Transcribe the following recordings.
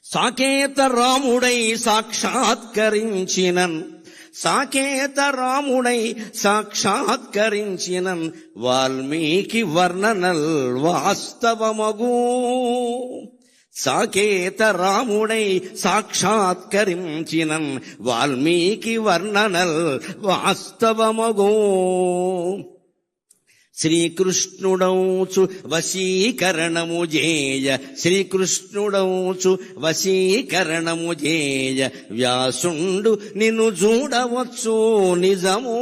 సాకేత రాముడై సాక్షాత్కరించినన్, సాకేత రాముడై సాక్షాత్కరించినన్, వాల్మీకి వర్ణనల్ వాస్తవమగు. సాకేత రాముడై సాక్షాత్కరించినన్, వాల్మీకి వర్ణనల్ వాస్తవమగు. శ్రీకృష్ణుడౌచు వశీకరణము జేయ, శ్రీకృష్ణుడౌచు వశీకరణము జేయ, వ్యాసుండు నిన్ను చూడవచ్చు నిజము.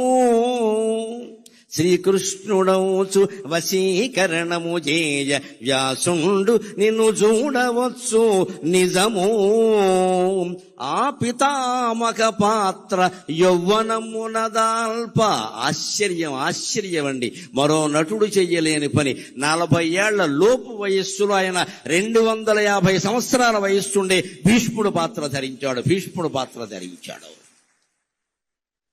శ్రీకృష్ణుడౌచు వశీకరణము జేయ, వ్యాసుండు నిన్ను చూడవచ్చు నిజము. ఆ పితామక పాత్ర యౌవనమునదాల్ప. ఆశ్చర్యమండి, మరో నటుడు చెయ్యలేని పని. 40 ఏళ్ల లోపు వయస్సులో ఆయన 250 సంవత్సరాల వయస్సుండే భీష్ముడు పాత్ర ధరించాడు.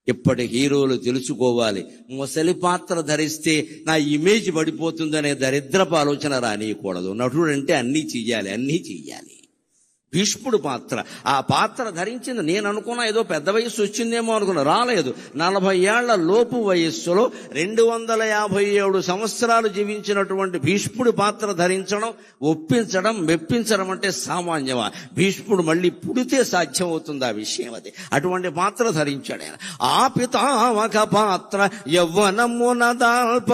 ఇప్పటి హీరోలు తెలుసుకోవాలి, ముసలి పాత్ర ధరిస్తే నా ఇమేజ్ పడిపోతుందనే దరిద్రపు ఆలోచన రానియకూడదు. నటుడు అంటే అన్నీ చెయ్యాలి. భీష్ముడు పాత్ర, ఆ పాత్ర ధరించింది. నేను అనుకున్నా ఏదో పెద్ద వయస్సు వచ్చిందేమో అనుకున్నా, రాలేదు. 40 ఏళ్ల లోపు వయస్సులో 257 సంవత్సరాలు జీవించినటువంటి భీష్ముడి పాత్ర ధరించడం, మెప్పించడం అంటే సామాన్యమా? భీష్ముడు మళ్ళీ పుడితే సాధ్యమవుతుంది ఆ విషయం అది. అటువంటి పాత్ర ధరించాడు ఆయన. ఆ పితామక పాత్ర యవ్వనమున దాల్ప,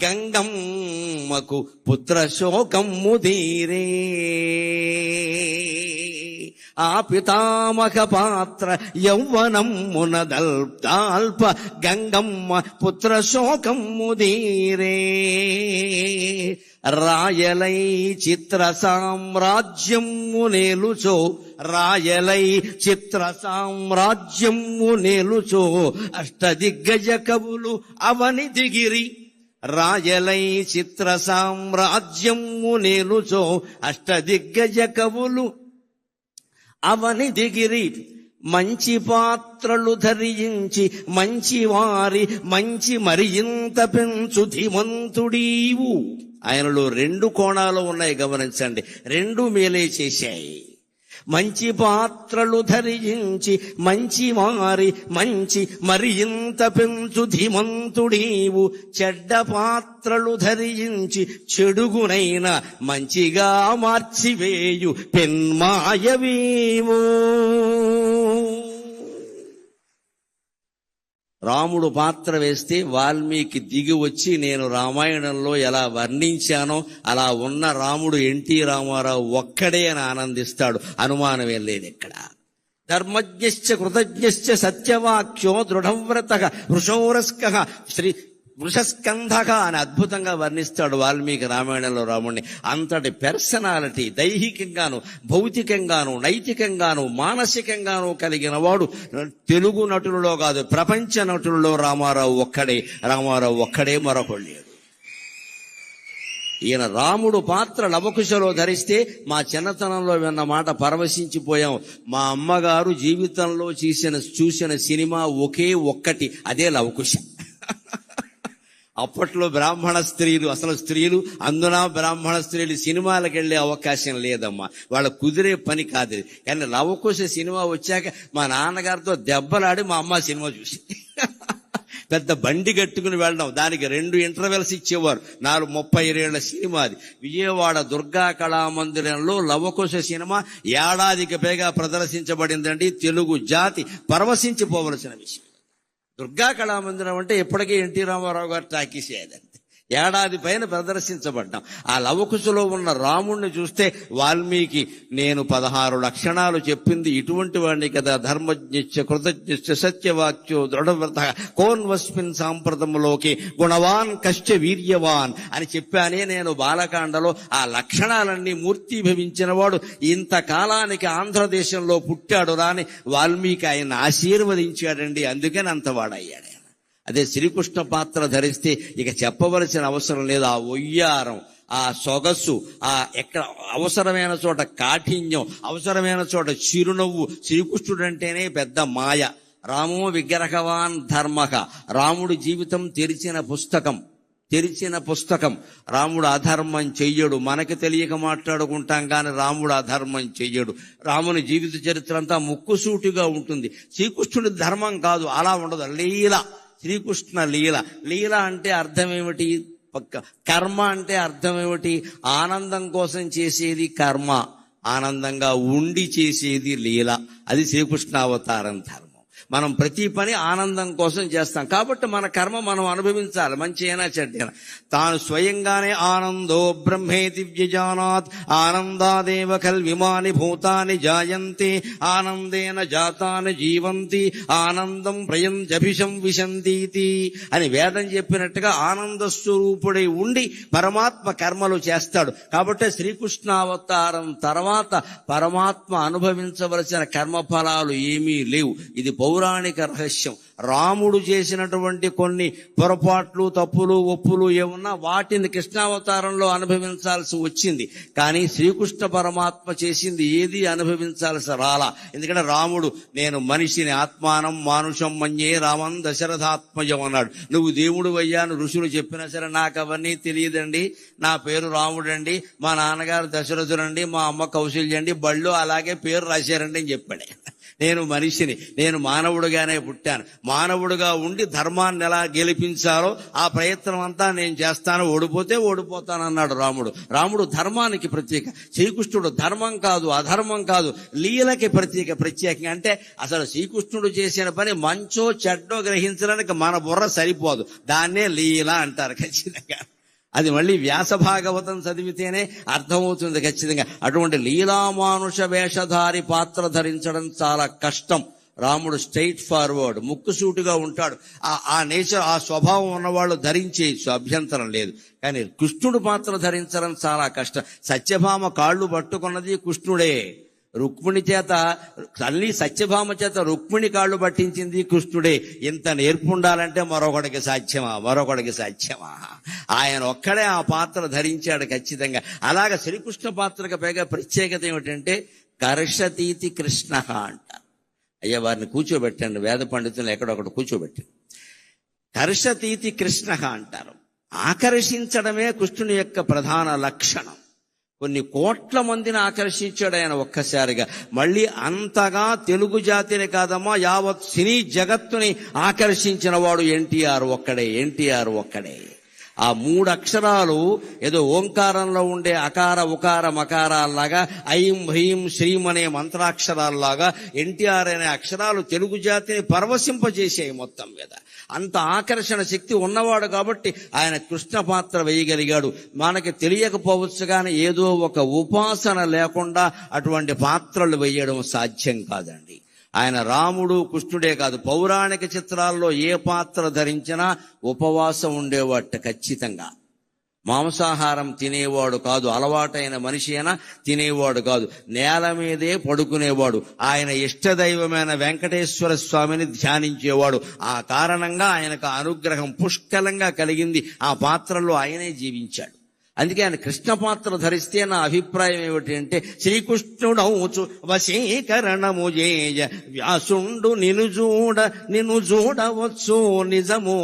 గంగమ్మకు పుత్ర శోకము తీరే. ఆ పితామక పాత్ర యౌవనమున దాల్ప, గంగమ్మ పుత్ర శోకము తీరే. రాయలై చిత్ర సామ్రాజ్యము నేలుచో, రాయలై చిత్ర సామ్రాజ్యము నేలుచో, అష్టదిగ్గజ కవులు అవని దిగిరి. రాయలై చిత్ర సామ్రాజ్యము నేలుచో, అష్టదిగ్గజ కవులు అవని దిగిరి. మంచి పాత్రలు ధరించి మంచి వారి మంచి మరింత పెంచు ధీమంతుడీవు. ఆయనలో 2 కోణాలు ఉన్నాయి, గమనించండి. 2 మేలే చేశాయి. మంచి పాత్రలు ధరించి మంచి వారి మంచి మరింత పెంచు ధీమంతుడీవు. చెడ్డ పాత్రలు ధరించి చెడుగునైన మంచిగా మార్చివేయు పెన్మాయవీవు. రాముడు పాత్ర వేస్తే వాల్మీకి దిగి వచ్చి నేను రామాయణంలో ఎలా వర్ణించానో అలా ఉన్న రాముడు ఎన్టీ రామారావు ఒక్కడే అని ఆనందిస్తాడు. అనుమానమేం లేదు ఇక్కడ. ధర్మజ్ఞశ్చ కృతజ్ఞశ్చ సత్యవాక్యో దృఢవ్రతః వృషోరస్కః వృషస్కంధక అని అద్భుతంగా వర్ణిస్తాడు వాల్మీకి రామాయణంలో రాముడిని. అంతటి పర్సనాలిటీ దైహికంగాను, భౌతికంగాను, నైతికంగాను, మానసికంగాను కలిగిన వాడు తెలుగు నటులలో కాదు, ప్రపంచ నటులలో రామారావు ఒక్కడే, మరొకడు లేడు. ఈయన రాముడు పాత్ర లవకుశలో ధరిస్తే మా చిన్నతనంలో విన్న మాట పరవశించిపోయాం. మా అమ్మగారు జీవితంలో చూసిన సినిమా ఒకే ఒక్కటి, అదే లవకుశ. అప్పట్లో బ్రాహ్మణ స్త్రీలు, అసలు స్త్రీలు, అందున బ్రాహ్మణ స్త్రీలు సినిమాలకు వెళ్లే అవకాశం లేదమ్మా, వాళ్ళ కుదిరే పని కాదు. కానీ లవకుశ సినిమా వచ్చాక మా నాన్నగారితో దెబ్బలాడి మా అమ్మ సినిమా చూసి పెద్ద బండి కట్టుకుని వెళ్ళడం, దానికి 2 ఇంటర్వెల్స్ ఇచ్చేవారు. 32 ఏళ్ల సినిమా అది. విజయవాడ దుర్గా కళామందిరంలో లవకుశ సినిమా ఏడాదికి పైగా ప్రదర్శించబడిందండి. తెలుగు జాతి పరవశించిపోవలసిన విషయం. దుర్గా కళామందిరం అంటే ఇప్పటికే ఎన్టీ రామారావు గారు టాకీస్ అయ్యేదండి. ఏడాది పైన ప్రదర్శించబడ్డాం. ఆ లవకుశలో ఉన్న రాముణ్ణి చూస్తే వాల్మీకి నేను 16 లక్షణాలు చెప్పింది ఇటువంటి వాడిని కదా. ధర్మజ్ఞశ్చ కృతజ్ఞశ్చ సత్యవాక్యో దృఢవ్రతః కోన్వస్మిన్ సాంప్రతములోకి గుణవాన్ కశ్చ వీర్యవాన్ అని చెప్పానే నేను బాలకాండలో. ఆ లక్షణాలన్నీ మూర్తిభవించిన వాడు ఇంతకాలానికి ఆంధ్రదేశంలో పుట్టాడు రాని వాల్మీకి ఆయన ఆశీర్వదించాడండి. అందుకని అంతవాడయ్యాడు. అదే శ్రీకృష్ణ పాత్ర ధరిస్తే ఇక చెప్పవలసిన అవసరం లేదు. ఆ ఒయ్యారం, ఆ సొగసు, ఆ ఎక్కడ అవసరమైన చోట కాఠిన్యం, అవసరమైన చోట చిరునవ్వు. శ్రీకృష్ణుడు అంటేనే పెద్ద మాయ. రామో విగ్రహవాన్ ధర్మక, రాముడి జీవితం తెరిచిన పుస్తకం. తెరిచిన పుస్తకం. రాముడు అధర్మం చెయ్యడు. మనకి తెలియక మాట్లాడుకుంటాం కానీ రాముడు అధర్మం చెయ్యడు. రాముని జీవిత చరిత్ర అంతా ముక్కుసూటిగా ఉంటుంది. శ్రీకృష్ణుడి ధర్మం కాదు, అలా ఉండదు. లీల, శ్రీకృష్ణ లీల. లీల అంటే అర్థం ఏమిటి? కర్మ అంటే అర్థం ఏమిటి? ఆనందం కోసం చేసేది కర్మ, ఆనందంగా ఉండి చేసేది లీల. అది శ్రీకృష్ణ అవతారం ధర్మం. మనం ప్రతి పని ఆనందం కోసం చేస్తాం కాబట్టి మన కర్మ మనం అనుభవించాలి, మంచి అయినా చెడ్డైనా. తాను స్వయంగానే ఆనందో బ్రహ్మేతి వ్యజానాత్ ఆనందాదేవ కల్విమాని భూతాని జాయంతి ఆనందేన జాతాని జీవంతి ఆనందం ప్రయంజభిషం విశంతీతి అని వేదం చెప్పినట్టుగా ఆనంద స్వరూపుడై ఉండి పరమాత్మ కర్మలు చేస్తాడు. కాబట్టి శ్రీకృష్ణావతారం తర్వాత పరమాత్మ అనుభవించవలసిన కర్మఫలాలు ఏమీ లేవు. ఇది పౌరాణిక రహస్యం. రాముడు చేసినటువంటి కొన్ని పొరపాట్లు, తప్పులు, ఒప్పులు ఏమున్నా వాటిని కృష్ణావతారంలో అనుభవించాల్సి వచ్చింది. కానీ శ్రీకృష్ణ పరమాత్మ చేసింది ఏది అనుభవించాల్సి రాలా. ఎందుకంటే రాముడు నేను మనిషిని ఆత్మానం మానుషం మన్యే రామం దశరథాత్మజం అన్నాడు. నువ్వు దేవుడు అయ్యాను ఋషులు చెప్పినా సరే నాకు అవన్నీ తెలియదండి, నా పేరు రాముడండి, మా నాన్నగారు దశరథుడండి, మా అమ్మ కౌశల్యండి, బళ్ళు అలాగే పేరు రాశారండి అని చెప్పాడు. నేను మనిషిని, నేను మానవుడిగానే పుట్టాను, మానవుడిగా ఉండి ధర్మాన్ని ఎలా గెలిపించాలో ఆ ప్రయత్నం అంతా నేను చేస్తాను, ఓడిపోతే ఓడిపోతానన్నాడు రాముడు. రాముడు ధర్మానికి ప్రత్యేక, శ్రీకృష్ణుడు ధర్మం కాదు అధర్మం కాదు లీలకి ప్రత్యేకంగా. అంటే అసలు శ్రీకృష్ణుడు చేసిన పని మంచో చెడ్డో గ్రహించడానికి మన బుర్ర సరిపోదు, దాన్నే లీల అంటారు ఖచ్చితంగా. అది మళ్ళీ వ్యాస భాగవతం చదివితేనే అర్థమవుతుంది ఖచ్చితంగా. అటువంటి లీలామానుష వేషధారి పాత్ర ధరించడం చాలా కష్టం. రాముడు స్ట్రైట్ ఫార్వర్డ్, ముక్కుసూటిగా ఉంటాడు. ఆ నేచర్, ఆ స్వభావం ఉన్నవాళ్ళు ధరించేయచ్చు, అభ్యంతరం లేదు. కానీ కృష్ణుడు పాత్ర ధరించడం చాలా కష్టం. సత్యభామ కాళ్ళు పట్టుకున్నది కృష్ణుడే. రుక్మిణి చేత, తల్లి సత్యభామ చేత రుక్మిణి కాళ్ళు పట్టించింది కృష్ణుడే. ఇంత నేర్పుండాలంటే మరొకడికి సాధ్యమా? ఆయన ఒక్కడే ఆ పాత్ర ధరించాడు ఖచ్చితంగా. అలాగ శ్రీకృష్ణ పాత్రకు పైగా ప్రత్యేకత ఏమిటంటే కర్షతీతి కృష్ణ అంటారు. అయ్యా వారిని కూర్చోబెట్టండి, వేద పండితులు ఎక్కడొకటి కూర్చోబెట్టండి. కర్షతీతి కృష్ణ అంటారు. ఆకర్షించడమే కృష్ణుని యొక్క ప్రధాన లక్షణం. కొన్ని కోట్ల మందిని ఆకర్షించాడు ఆయన ఒక్కసారిగా. మళ్ళీ అంతగా తెలుగు జాతిని కాదమ్మా, యావత్ సినీ జగత్తుని ఆకర్షించిన వాడు ఎన్టీఆర్ ఒక్కడే. ఆ 3 అక్షరాలు ఏదో ఓంకారంలో ఉండే అకార ఉకార మకారాల్లాగా, ఐం హ్రీం శ్రీం అనే మంత్రాక్షరాల్లాగా ఎన్టీఆర్ అనే అక్షరాలు తెలుగు జాతిని పరవశింపజేసాయి మొత్తం మీద. అంత ఆకర్షణ శక్తి ఉన్నవాడు కాబట్టి ఆయన కృష్ణ పాత్ర వేయగలిగాడు. మనకి తెలియకపోవచ్చు కానీ ఏదో ఒక ఉపాసన లేకుండా అటువంటి పాత్రలు వేయడం సాధ్యం కాదండి. ఆయన రాముడు కృష్ణుడే కాదు, పౌరాణిక చిత్రాల్లో ఏ పాత్ర ధరించినా ఉపవాసం ఉండేవాట ఖచ్చితంగా. మాంసాహారం తినేవాడు కాదు, అలవాటైన మనిషి అయినా తినేవాడు కాదు, నేల మీదే పడుకునేవాడు. ఆయన ఇష్టదైవమైన వెంకటేశ్వర స్వామిని ధ్యానించేవాడు. ఆ కారణంగా ఆయనకు అనుగ్రహం పుష్కలంగా కలిగింది. ఆ పాత్రలో ఆయనే జీవించాడు. అందుకే ఆయన కృష్ణ పాత్ర ధరిస్తే నా అభిప్రాయం ఏమిటంటే, శ్రీకృష్ణుడౌచు వశీకరణము చేయ వ్యాసుండు నిన్ను చూడవచ్చు నిజము.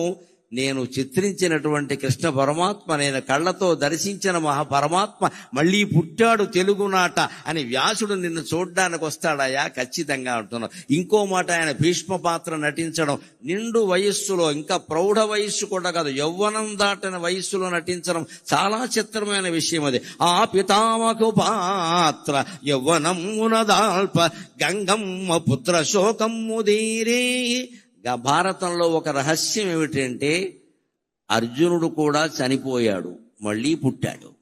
నేను చిత్రించినటువంటి కృష్ణ పరమాత్మ, నేను కళ్ళతో దర్శించిన మహాపరమాత్మ మళ్ళీ పుట్టాడు తెలుగునాట అని వ్యాసుడు నిన్ను చూడ్డానికి వస్తాడయా? ఖచ్చితంగా అంటున్నాను. ఇంకో మాట, ఆయన భీష్మ పాత్ర నటించడం నిండు వయస్సులో, ఇంకా ప్రౌఢ వయస్సు కూడా కాదు, యవ్వనం దాటిన వయస్సులో నటించడం చాలా చిత్రమైన విషయం అది. ఆ పితామకు పాత్ర యవ్వనమునదాల్ప గంగమ్మ పుత్ర శోకమ్ము దీరే. భారతంలో ఒక రహస్యం ఏమిటంటే, అర్జునుడు కూడా చనిపోయాడు, మళ్ళీ పుట్టాడు.